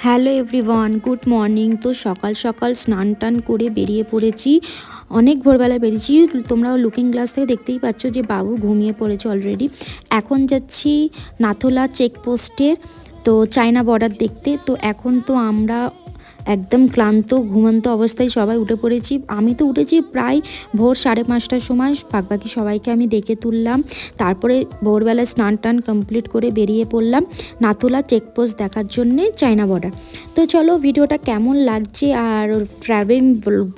Hello everyone, good morning. তো সকাল সকাল স্নান টান করে বেরিয়ে পড়েছি, অনেক ভোরবেলা বেরিয়েছি। তোমরা লুকিং গ্লাস থেকে দেখতেই পাচ্ছ যে বাবু ঘুমিয়ে পড়েছে অলরেডি। এখন যাচ্ছি নাথুলা চেকপোস্টে, তো চায়না বর্ডার দেখতে। তো এখন তো আমরা একদম ক্লান্ত ঘুমন্ত অবস্থায় সবাই উঠে পড়েছি। আমি তো উঠেছি প্রায় ভোর 5:30টার সময়, বাকি সবাইকে আমি ডেকে তুললাম। তারপরে ভোরবেলা স্নান টান কমপ্লিট করে বেরিয়ে পড়লাম নাথুলা চেকপোস্ট দেখার জন্যে, চায়না বর্ডার। তো চলো, ভিডিওটা কেমন লাগছে আর ট্রাভেলিং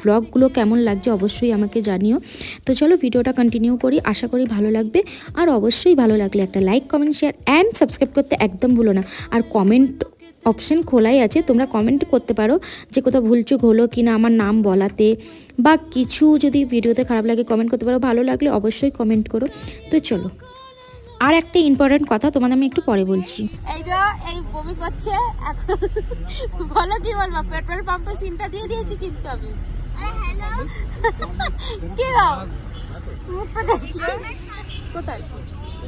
ব্লগগুলো কেমন লাগছে অবশ্যই আমাকে জানিও। তো চলো ভিডিওটা কন্টিনিউ করি, আশা করি ভালো লাগবে। আর অবশ্যই ভালো লাগলে একটা like, comment, share and subscribe করতে একদম ভুলো না। আর কমেন্ট অপশন খোলাই আছে, তোমরা কমেন্ট করতে পারো যে কোথাও ভুলচুক হলো কি না আমার নাম বলাতে, বা কিছু যদি ভিডিওতে খারাপ লাগে কমেন্ট করতে পারো, ভালো লাগলে অবশ্যই কমেন্ট করো। তো চলো, আর একটা ইম্পর্টেন্ট কথা তোমাদের আমি একটু পরে বলছি। এই বমি করছে এখন, বলো কি বলবো? পেট্রোল পাম্পে সিনটা দিয়ে দিয়েছি কিন্তু আমি। কি গো, মুখটা দেখি কোথায়?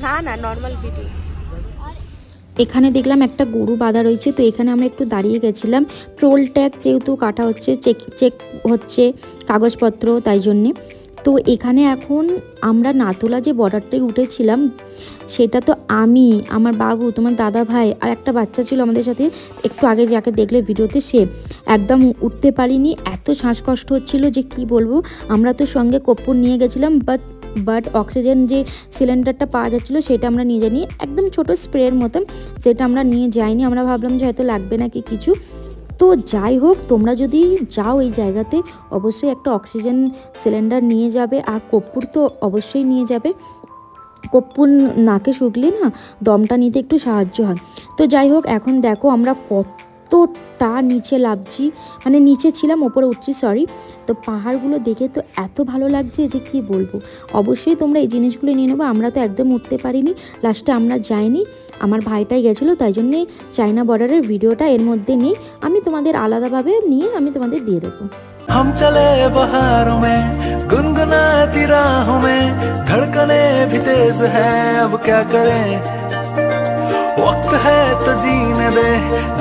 না নর্মাল ভিডিও। এখানে দেখলাম একটা গরু বাঁধা রয়েছে, তো এখানে আমরা একটু দাঁড়িয়ে গেছিলাম। টোল ট্যাক্স যেহেতু কাটা হচ্ছে, চেক হচ্ছে কাগজপত্র, তাই জন্যে। তো এখানে এখন আমরা নাথুলা যে বর্ডারটায় উঠেছিলাম, সেটা তো আমি, আমার বাবু, তোমার দাদা ভাই আর একটা বাচ্চা ছিল আমাদের সাথে একটু আগে, যাকে দেখলে ভিডিওতে, সে একদম উঠতে পারিনি, এত শ্বাসকষ্ট হচ্ছিল যে কি বলবো। আমরা তো সঙ্গে কর্পূর নিয়ে গেছিলাম, বাট অক্সিজেন যে সিলিন্ডারটা পাওয়া যাচ্ছিলো সেটা আমরা নিয়ে যাইনি, একদম ছোট স্প্রের মতন, সেটা আমরা নিয়ে যাইনি। আমরা ভাবলাম যে হয়তো লাগবে নাকি কিছু। তো যাই হোক, তোমরা যদি যাও এই জায়গাতে অবশ্যই একটা অক্সিজেন সিলিন্ডার নিয়ে যাবে, আর কর্পূর তো অবশ্যই নিয়ে যাবে। কর্পূর নাকে শুকলে না দমটা নিতে একটু সাহায্য হয়। তো যাই হোক, এখন দেখো আমরা কতটা নিচে নামছি, মানে নিচে ছিলাম ওপরে উঠছি, সরি। তো পাহাড়গুলো দেখে তো এত ভালো লাগছে যে কি বলবো। অবশ্যই তোমরা এই জিনিসগুলো নিয়ে নেবো। আমরা তো একদম উঠতে পারিনি, লাস্টে আমরা যাইনি, আমার ভাইটাই গেছিলো, তাই জন্যে চায়না বর্ডারের ভিডিওটা এর মধ্যে নেই। আমি তোমাদের আলাদাভাবে নিয়ে আমি তোমাদের দিয়ে দেবো। हम चले बहारों में, गुनगुनाती राहों में, धड़कने भी तेज है, अब क्या करें। वक्त है तो जीने दे,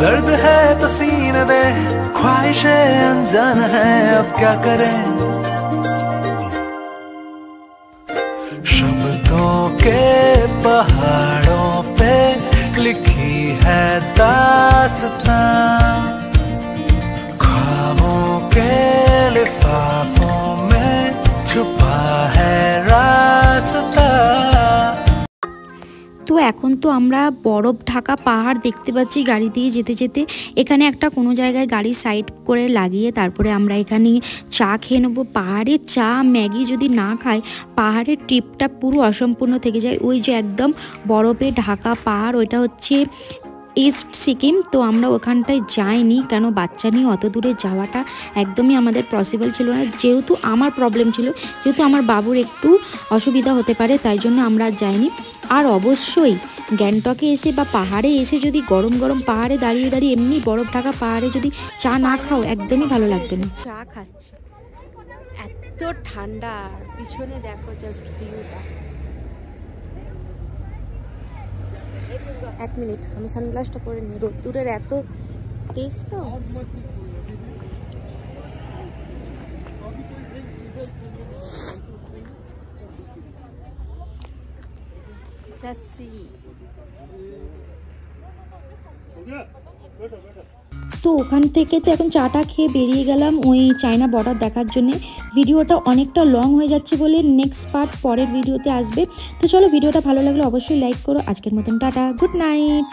दर्द है तो सीने दे, ख्वाहिशें अनजान है, अब क्या करें। शब्दों के पहाड़ों पे लिखी है दास्तां, ख्वाबों के लिफाफों में छुपा है रास्ता। তো এখন তো আমরা বরফ ঢাকা পাহাড় দেখতে পাচ্ছি গাড়ি দিয়ে যেতে যেতে। এখানে একটা কোনো জায়গায় গাড়ি সাইড করে লাগিয়ে তারপরে আমরা এখানে চা খেয়ে নেবো। পাহাড়ের চা ম্যাগি যদি না খাই, পাহাড়ের ট্রিপটা পুরো অসম্পূর্ণ থেকে যায়। ওই যে একদম বরফে ঢাকা পাহাড়, ওইটা হচ্ছে ইস্ট সিকিম। তো আমরা ওখানটায় যাইনি, কেন বাচ্চা নিয়ে অত দূরে যাওয়াটা একদমই আমাদের পসিবল ছিল না। যেহেতু আমার প্রবলেম ছিল, যেহেতু আমার বাবুর একটু অসুবিধা হতে পারে, তাই জন্য আমরা যাইনি। আর অবশ্যই গ্যাংটকে এসে বা পাহাড়ে এসে যদি গরম গরম পাহাড়ে দাঁড়িয়ে দাঁড়িয়ে এমনি বরফ ঢাকা পাহাড়ে যদি চা না খাও, একদমই ভালো লাগবে না। চা খাচ্ছি, এত ঠান্ডা, পিছনে দেখো জাস্ট ভিউটা। এক মিনিট, আমি সানগ্লাসটা পরে নিই, রোদ্দুরের এত তেজ তো। তো ওখান থেকে তো এখন চাটা খেয়ে বেরিয়ে গেলাম ওই চায়না বর্ডার দেখার জন্যে। ভিডিওটা অনেকটা লং হয়ে যাচ্ছে বলে নেক্সট পার্ট পরের ভিডিওতে আসবে। তো চলো, ভিডিওটা ভালো লাগলে অবশ্যই লাইক করো। আজকের মতন টাটা, গুড নাইট।